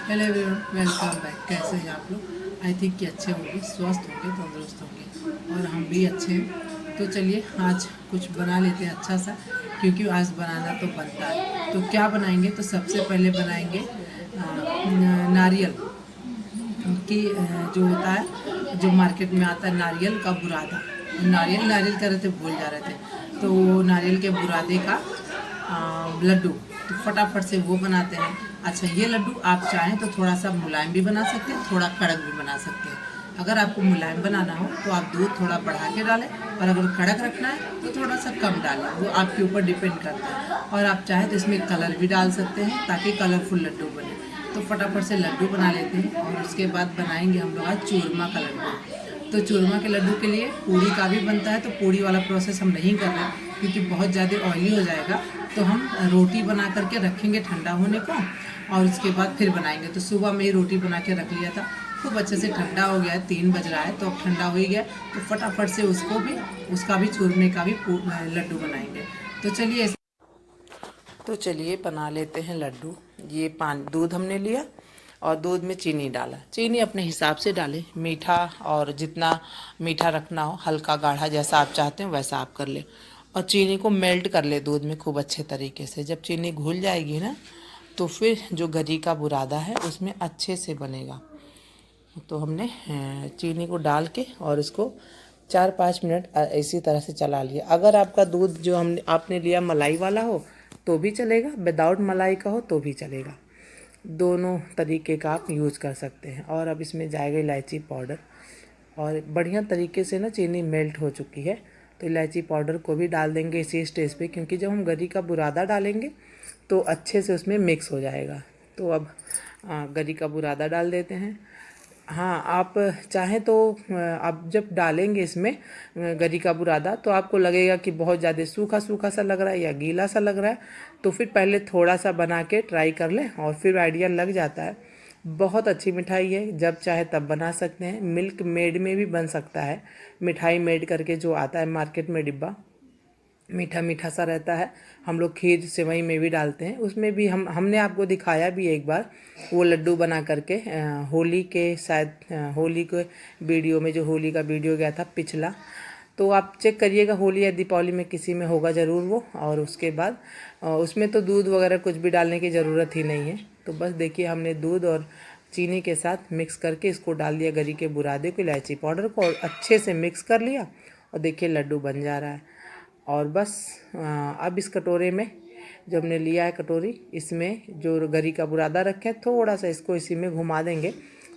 Hello everyone, welcome back. कैसे हैं आप लोग? आई थिंक कि अच्छे होंगे, स्वस्थ होंगे, तंदुरुस्त होंगे और हम भी अच्छे हैं। तो चलिए आज कुछ बना लेते हैं अच्छा सा, क्योंकि आज बनाना तो बनता है। तो क्या बनाएंगे? तो सबसे पहले बनाएंगे नारियल की जो होता है, जो मार्केट में आता है, नारियल का बुरादा। नारियल नारियल कर रहे थे, भूल जा रहे थे। तो वो नारियल के बुरादे का लड्डू, तो फटाफट से वो बनाते हैं। अच्छा, ये लड्डू आप चाहें तो थोड़ा सा मुलायम भी बना सकते हैं, थोड़ा कड़क भी बना सकते हैं। अगर आपको मुलायम बनाना हो तो आप दूध थोड़ा बढ़ा के डालें, और अगर कड़क रखना है तो थोड़ा सा कम डालें, वो आपके ऊपर डिपेंड करता है। और आप चाहें तो इसमें कलर भी डाल सकते हैं ताकि कलरफुल लड्डू बने। तो फटाफट से लड्डू बना लेते हैं, और उसके बाद बनाएंगे हम लोग आज चूरमा का लड्डू। तो चूरमा के लड्डू के लिए पूड़ी का भी बनता है, तो पूड़ी वाला प्रोसेस हम नहीं कर रहे हैं क्योंकि बहुत ज़्यादा ऑयली हो जाएगा। तो हम रोटी बना करके रखेंगे ठंडा होने को, और उसके बाद फिर बनाएंगे। तो सुबह में ही रोटी बना के रख लिया था, खूब अच्छे से ठंडा हो गया है, 3 बज रहा है तो अब ठंडा हो ही गया। तो फटाफट से उसका भी चूरमे का भी लड्डू बनाएंगे। तो चलिए बना लेते हैं लड्डू। ये पानी दूध हमने लिया, और दूध में चीनी डाला। चीनी अपने हिसाब से डालें, मीठा और जितना मीठा रखना हो, हल्का गाढ़ा जैसा आप चाहते हैं वैसा आप कर लें। और चीनी को मेल्ट कर ले दूध में खूब अच्छे तरीके से। जब चीनी घुल जाएगी ना, तो फिर जो गरी का बुरादा है उसमें अच्छे से बनेगा। तो हमने चीनी को डाल के और उसको 4-5 मिनट इसी तरह से चला लिया। अगर आपका दूध जो आपने लिया मलाई वाला हो तो भी चलेगा, विदाउट मलाई का हो तो भी चलेगा। दोनों तरीके का आप यूज़ कर सकते हैं। और अब इसमें जाएगा इलायची पाउडर, और बढ़िया तरीके से ना चीनी मेल्ट हो चुकी है। तो इलायची पाउडर को भी डाल देंगे इसी स्टेज पे, क्योंकि जब हम गरी का बुरादा डालेंगे तो अच्छे से उसमें मिक्स हो जाएगा। तो अब गरी का बुरादा डाल देते हैं। हाँ, आप चाहें तो आप जब डालेंगे इसमें गरी का बुरादा, तो आपको लगेगा कि बहुत ज़्यादा सूखा सूखा सा लग रहा है या गीला सा लग रहा है, तो फिर पहले थोड़ा सा बना के ट्राई कर लें और फिर आइडिया लग जाता है। बहुत अच्छी मिठाई है, जब चाहे तब बना सकते हैं। मिल्क मेड में भी बन सकता है, मिठाई मेड करके जो आता है मार्केट में डिब्बा, मीठा मीठा सा रहता है। हम लोग खीर सेवई में भी डालते हैं, उसमें भी हमने आपको दिखाया भी एक बार वो लड्डू बना करके होली के, शायद होली के वीडियो में, जो होली का वीडियो गया था पिछला। तो आप चेक करिएगा, होली या दीपावली में किसी में होगा ज़रूर वो। और उसके बाद उसमें तो दूध वगैरह कुछ भी डालने की ज़रूरत ही नहीं है। तो बस देखिए, हमने दूध और चीनी के साथ मिक्स करके इसको डाल दिया, गरी के बुरादे को, इलायची पाउडर को, और अच्छे से मिक्स कर लिया। और देखिए लड्डू बन जा रहा है। और बस अब इस कटोरे में जो हमने लिया है कटोरी, इसमें जो गरी का बुरादा रखे हैं, थोड़ा सा इसको इसी में घुमा देंगे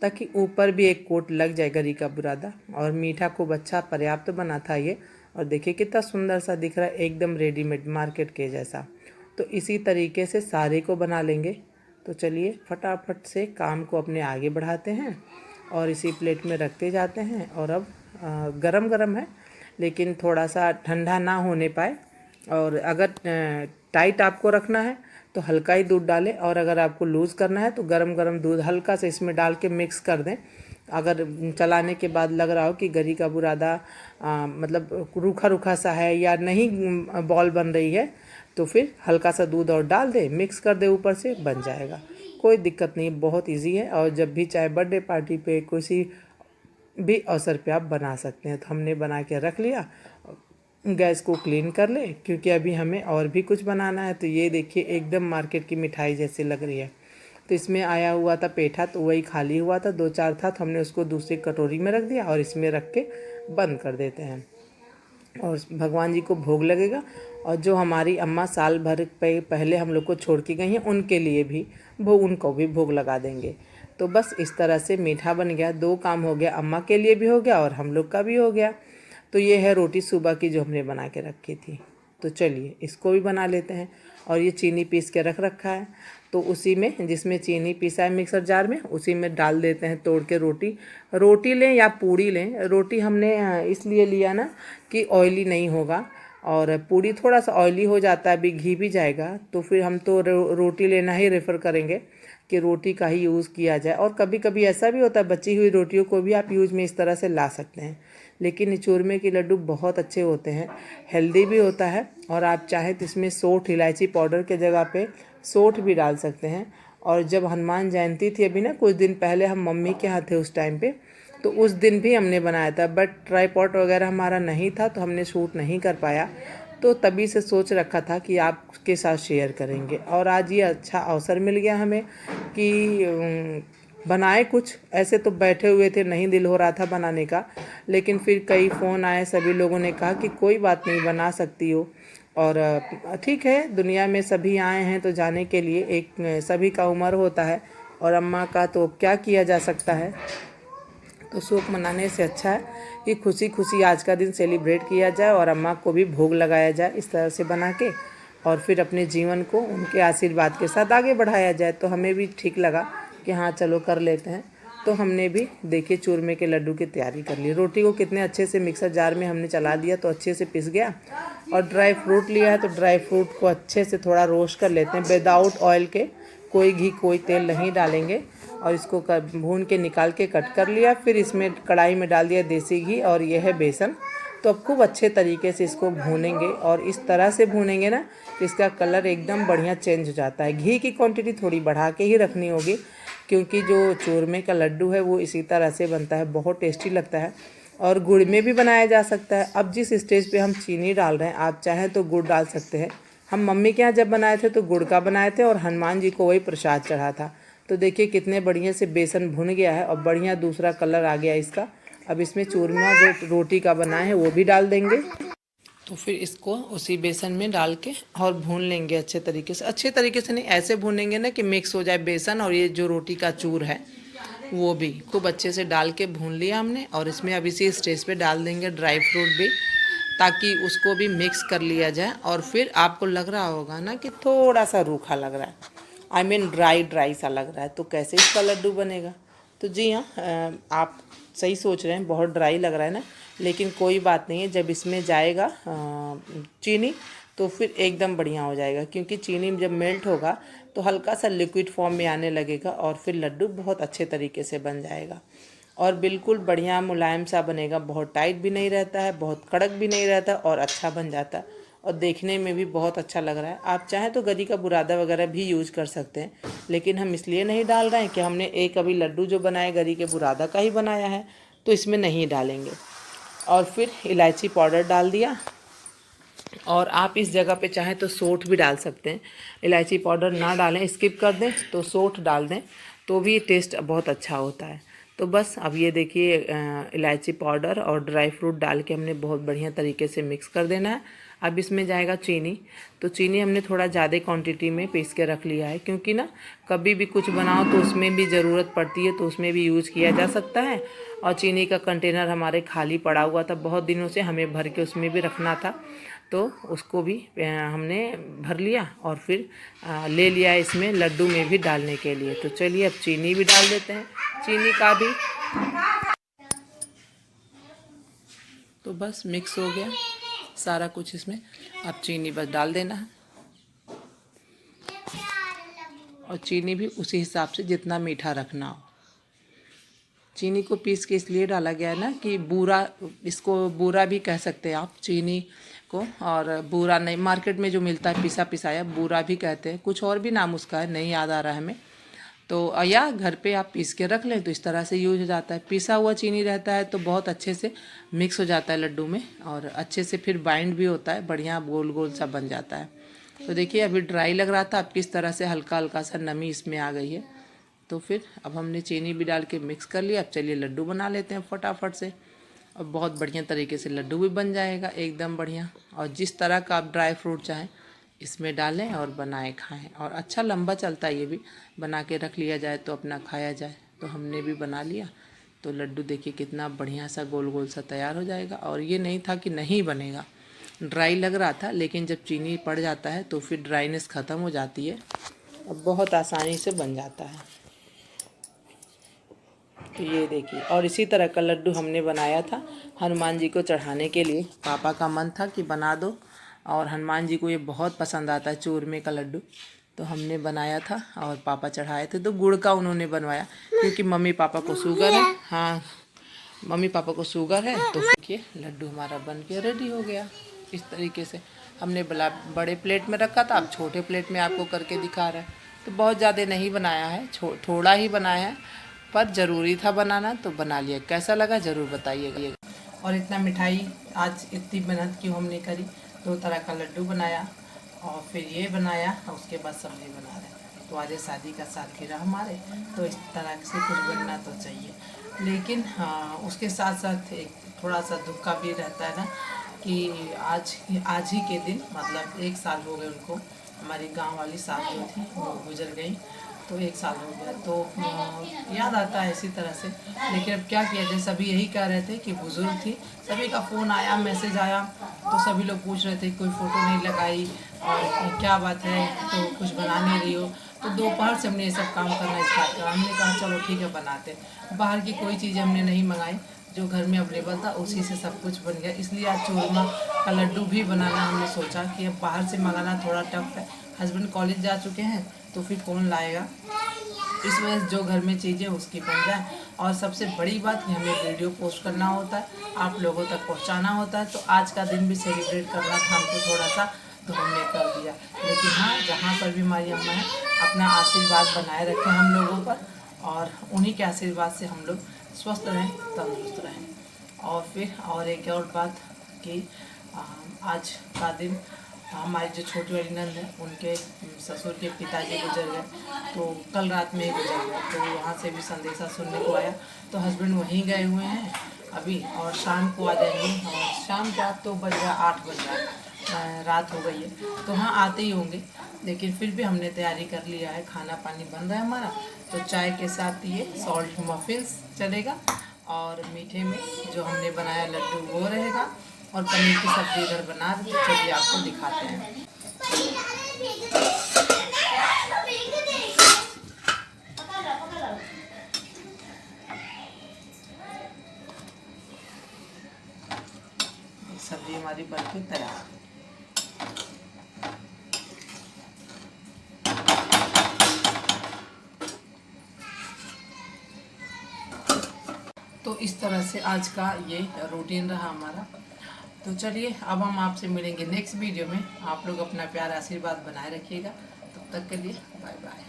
ताकि ऊपर भी एक कोट लग जाए गरी का बुरादा। और मीठा खूब अच्छा पर्याप्त बना था ये। और देखिए कितना सुंदर सा दिख रहा है, एकदम रेडीमेड मार्केट के जैसा। तो इसी तरीके से सारे को बना लेंगे। तो चलिए फटाफट से काम को अपने आगे बढ़ाते हैं और इसी प्लेट में रखते जाते हैं। और अब गरम गरम है, लेकिन थोड़ा सा ठंडा ना होने पाए। और अगर टाइट आपको रखना है तो हल्का ही दूध डालें, और अगर आपको लूज़ करना है तो गरम गरम दूध हल्का से इसमें डाल के मिक्स कर दें। अगर चलाने के बाद लग रहा हो कि गरी का बुरादा मतलब रूखा रूखा सा है या नहीं बॉल बन रही है, तो फिर हल्का सा दूध और डाल दे, मिक्स कर दे, ऊपर से बन जाएगा। कोई दिक्कत नहीं, बहुत इजी है। और जब भी चाहे बर्थडे पार्टी पे, किसी भी अवसर पे आप बना सकते हैं। तो हमने बना के रख लिया। गैस को क्लीन कर ले, क्योंकि अभी हमें और भी कुछ बनाना है। तो ये देखिए एकदम मार्केट की मिठाई जैसी लग रही है। तो इसमें आया हुआ था पेठा, तो वही खाली हुआ था, 2-4 था, तो हमने उसको दूसरी कटोरी में रख दिया और इसमें रख के बंद कर देते हैं। और भगवान जी को भोग लगेगा। और जो हमारी अम्मा साल भर पहले हम लोग को छोड़ के गई हैं, उनके लिए भी उनको भी भोग लगा देंगे। तो बस इस तरह से मीठा बन गया, 2 काम हो गया, अम्मा के लिए भी हो गया और हम लोग का भी हो गया। तो ये है रोटी सुबह की जो हमने बना के रखी थी। तो चलिए इसको भी बना लेते हैं। और ये चीनी पीस के रख रखा है, तो उसी में, जिसमें चीनी पीसा है मिक्सर जार में, उसी में डाल देते हैं तोड़ के रोटी। रोटी लें या पूड़ी लें, रोटी हमने इसलिए लिया ना कि ऑयली नहीं होगा, और पूड़ी थोड़ा सा ऑयली हो जाता है, अभी घी भी जाएगा। तो फिर हम तो रोटी लेना ही रेफ़र करेंगे कि रोटी का ही यूज़ किया जाए। और कभी कभी ऐसा भी होता है, बची हुई रोटियों को भी आप यूज में इस तरह से ला सकते हैं। लेकिन चूरमे के लड्डू बहुत अच्छे होते हैं, हेल्दी भी होता है। और आप चाहे तो इसमें सौंठ, इलायची पाउडर के जगह पे सौंठ भी डाल सकते हैं। और जब हनुमान जयंती थी अभी ना कुछ दिन पहले, हम मम्मी के यहाँ थे उस टाइम पे, तो उस दिन भी हमने बनाया था, बट ट्राईपॉड वगैरह हमारा नहीं था तो हमने शूट नहीं कर पाया। तो तभी से सोच रखा था कि आपके साथ शेयर करेंगे, और आज ये अच्छा अवसर मिल गया हमें कि बनाए कुछ। ऐसे तो बैठे हुए थे, नहीं दिल हो रहा था बनाने का, लेकिन फिर कई फ़ोन आए, सभी लोगों ने कहा कि कोई बात नहीं, बना सकती हो। और ठीक है, दुनिया में सभी आए हैं तो जाने के लिए, एक सभी का उम्र होता है, और अम्मा का तो क्या किया जा सकता है। तो शौक मनाने से अच्छा है कि खुशी खुशी आज का दिन सेलिब्रेट किया जाए और अम्मा को भी भोग लगाया जाए इस तरह से बना के, और फिर अपने जीवन को उनके आशीर्वाद के साथ आगे बढ़ाया जाए। तो हमें भी ठीक लगा कि हाँ चलो कर लेते हैं। तो हमने भी देखिए चूरमे के लड्डू की तैयारी कर ली। रोटी को कितने अच्छे से मिक्सर जार में हमने चला दिया तो अच्छे से पिस गया। और ड्राई फ्रूट लिया है तो ड्राई फ्रूट को अच्छे से थोड़ा रोस्ट कर लेते हैं विदाउट ऑयल के, कोई घी कोई तेल नहीं डालेंगे। और इसको भून के निकाल के कट कर लिया। फिर इसमें कढ़ाई में डाल दिया देसी घी, और यह है बेसन। तो अब खूब अच्छे तरीके से इसको भूनेंगे, और इस तरह से भूनेंगे ना कि इसका कलर एकदम बढ़िया चेंज हो जाता है। घी की क्वांटिटी थोड़ी बढ़ा के ही रखनी होगी, क्योंकि जो चूरमे का लड्डू है वो इसी तरह से बनता है, बहुत टेस्टी लगता है। और गुड़ में भी बनाया जा सकता है। अब जिस स्टेज पे हम चीनी डाल रहे हैं, आप चाहें तो गुड़ डाल सकते हैं। हम मम्मी के यहाँ जब बनाए थे तो गुड़ का बनाए थे, और हनुमान जी को वही प्रसाद चढ़ा था। तो देखिए कितने बढ़िया से बेसन भुन गया है, और बढ़िया दूसरा कलर आ गया इसका। अब इसमें चूरमा जो रोटी का बनाए हैं वो भी डाल देंगे। तो फिर इसको उसी बेसन में डाल के और भून लेंगे अच्छे तरीके से। अच्छे तरीके से नहीं, ऐसे भूनेंगे ना कि मिक्स हो जाए बेसन और ये जो रोटी का चूर है वो भी खूब अच्छे से डाल के भून लिया हमने। और इसमें अब इसी स्टेज पे डाल देंगे ड्राई फ्रूट भी, ताकि उसको भी मिक्स कर लिया जाए। और फिर आपको लग रहा होगा ना कि थोड़ा सा रूखा लग रहा है, आई मीन ड्राई ड्राई सा लग रहा है, तो कैसे इसका लड्डू बनेगा। तो जी हाँ, आप सही सोच रहे हैं, बहुत ड्राई लग रहा है ना, लेकिन कोई बात नहीं है। जब इसमें जाएगा चीनी तो फिर एकदम बढ़िया हो जाएगा, क्योंकि चीनी जब मेल्ट होगा तो हल्का सा लिक्विड फॉर्म में आने लगेगा, और फिर लड्डू बहुत अच्छे तरीके से बन जाएगा, और बिल्कुल बढ़िया मुलायम सा बनेगा। बहुत टाइट भी नहीं रहता है, बहुत कड़क भी नहीं रहता, और अच्छा बन जाता है, और देखने में भी बहुत अच्छा लग रहा है। आप चाहें तो गरी का बुरादा वगैरह भी यूज कर सकते हैं, लेकिन हम इसलिए नहीं डाल रहे हैं कि हमने एक अभी लड्डू जो बनाया गरी के बुरादा का ही बनाया है, तो इसमें नहीं डालेंगे। और फिर इलायची पाउडर डाल दिया, और आप इस जगह पे चाहें तो सौंठ भी डाल सकते हैं। इलायची पाउडर ना डालें, स्किप कर दें, तो सौंठ डाल दें तो भी टेस्ट बहुत अच्छा होता है। तो बस अब ये देखिए इलायची पाउडर और ड्राई फ्रूट डाल के हमने बहुत बढ़िया तरीके से मिक्स कर देना है। अब इसमें जाएगा चीनी। तो चीनी हमने थोड़ा ज़्यादा क्वांटिटी में पीस के रख लिया है, क्योंकि ना कभी भी कुछ बनाओ तो उसमें भी ज़रूरत पड़ती है, तो उसमें भी यूज़ किया जा सकता है। और चीनी का कंटेनर हमारे खाली पड़ा हुआ था बहुत दिनों से, हमें भर के उसमें भी रखना था, तो उसको भी हमने भर लिया, और फिर ले लिया इसमें लड्डू में भी डालने के लिए। तो चलिए अब चीनी भी डाल देते हैं, चीनी का भी। तो बस मिक्स हो गया सारा कुछ इसमें। अब चीनी बस डाल देना है, और चीनी भी उसी हिसाब से जितना मीठा रखना हो। चीनी को पीस के इसलिए डाला गया है ना कि बूरा, इसको बूरा भी कह सकते हैं आप चीनी को, और बूरा नहीं, मार्केट में जो मिलता है पिसा पिसाया बूरा भी कहते हैं, कुछ और भी नाम उसका है, नहीं याद आ रहा है हमें। तो या घर पे आप पीस के रख लें तो इस तरह से यूज हो जाता है। पिसा हुआ चीनी रहता है तो बहुत अच्छे से मिक्स हो जाता है लड्डू में, और अच्छे से फिर बाइंड भी होता है, बढ़िया गोल गोल सा बन जाता है। तो देखिए अभी ड्राई लग रहा था, अब किस तरह से हल्का हल्का सा नमी इसमें आ गई है। तो फिर अब हमने चीनी भी डाल के मिक्स कर लिया। अब चलिए लड्डू बना लेते हैं फटाफट से, और बहुत बढ़िया तरीके से लड्डू भी बन जाएगा एकदम बढ़िया। और जिस तरह का आप ड्राई फ्रूट चाहें इसमें डालें और बनाए खाएं, और अच्छा लंबा चलता है, ये भी बना के रख लिया जाए तो अपना खाया जाए। तो हमने भी बना लिया, तो लड्डू देखिए कितना बढ़िया सा गोल गोल सा तैयार हो जाएगा। और ये नहीं था कि नहीं बनेगा, ड्राई लग रहा था, लेकिन जब चीनी पड़ जाता है तो फिर ड्राइनेस ख़त्म हो जाती है, और बहुत आसानी से बन जाता है। तो ये देखिए, और इसी तरह का लड्डू हमने बनाया था हनुमान जी को चढ़ाने के लिए। पापा का मन था कि बना दो, और हनुमान जी को ये बहुत पसंद आता है चूरमे का लड्डू, तो हमने बनाया था और पापा चढ़ाए थे। तो गुड़ का उन्होंने बनवाया, क्योंकि मम्मी पापा को शुगर है। हाँ, मम्मी पापा को शुगर है। तो देखिए लड्डू हमारा बन के रेडी हो गया इस तरीके से। हमने बड़े प्लेट में रखा था, अब छोटे प्लेट में आपको करके दिखा रहा है। तो बहुत ज़्यादा नहीं बनाया है, थोड़ा ही बनाया है, पर ज़रूरी था बनाना तो बना लिया। कैसा लगा ज़रूर बताइएगा। और इतना मिठाई आज इतनी मेहनत क्यों हमने करी, 2 तरह का लड्डू बनाया और फिर ये बनाया और उसके बाद सब्ज़ी बना रहे। तो आज शादी का सालगिरह हमारे, तो इस तरह से कुछ बनना तो चाहिए। लेकिन हाँ, उसके साथ साथ एक थोड़ा सा दुख का भी रहता है ना कि आज ही के दिन मतलब 1 साल हो गए उनको, हमारी गांव वाली सास जो थी वो गुजर गई, तो 1 साल हो गया। तो याद आता है इसी तरह से। लेकिन अब क्या किया जाए, सभी यही कह रहे थे कि बुज़ुर्ग थी, सभी का फ़ोन आया, मैसेज आया, तो सभी लोग पूछ रहे थे कोई फ़ोटो नहीं लगाई और क्या बात है, तो कुछ बना नहीं रही हो। तो दोपहर से हमने ये सब काम करना स्टार्ट करा। हमने कहा चलो ठीक है बनाते। बाहर की कोई चीज़ हमने नहीं मंगाई, जो घर में अवेलेबल था उसी से सब कुछ बन गया। इसलिए आज चूरमा का लड्डू भी बनाना हमने सोचा कि अब बाहर से मंगाना थोड़ा टफ है। हस्बैंड कॉलेज जा चुके हैं तो फिर कौन लाएगा, इस वजह से जो घर में चीज़ें उसकी बन जाए। और सबसे बड़ी बात कि हमें वीडियो पोस्ट करना होता है, आप लोगों तक पहुंचाना होता है। तो आज का दिन भी सेलिब्रेट करना था हमको थोड़ा सा, तो हमने कर दिया। लेकिन हाँ, जहाँ पर भी हमारी अम्मा है, अपना आशीर्वाद बनाए रखें हम लोगों पर, और उन्हीं के आशीर्वाद से हम लोग स्वस्थ रहें, तंदुरुस्त रहें। और फिर और एक और बात कि आज का दिन हमारी जो छोटी वाली नंद है, उनके ससुर के पिताजी गुजर गए, तो कल रात में ही गुजर गए। तो वहाँ से भी संदेशा सुनने को आया, तो हस्बैंड वहीं गए हुए हैं अभी, और शाम को आ जाएंगे। और शाम का तो बज रहा 8 बज रहा, रात हो गई है, तो हाँ आते ही होंगे। लेकिन फिर भी हमने तैयारी कर लिया है, खाना पानी बन रहा है हमारा। तो चाय के साथ ये सॉल्ट मफिन्स चलेगा, और मीठे में जो हमने बनाया लड्डू वो रहेगा, और पनीर की सब्ज़ी इधर बना दी। तो चलिए आपको दिखाते हैं। सब्ज़ी हमारी बनके तैयार। तो इस तरह से आज का ये रूटीन रहा हमारा। तो चलिए अब हम आपसे मिलेंगे नेक्स्ट वीडियो में। आप लोग अपना प्यार आशीर्वाद बनाए रखिएगा। तब तक के लिए बाय बाय।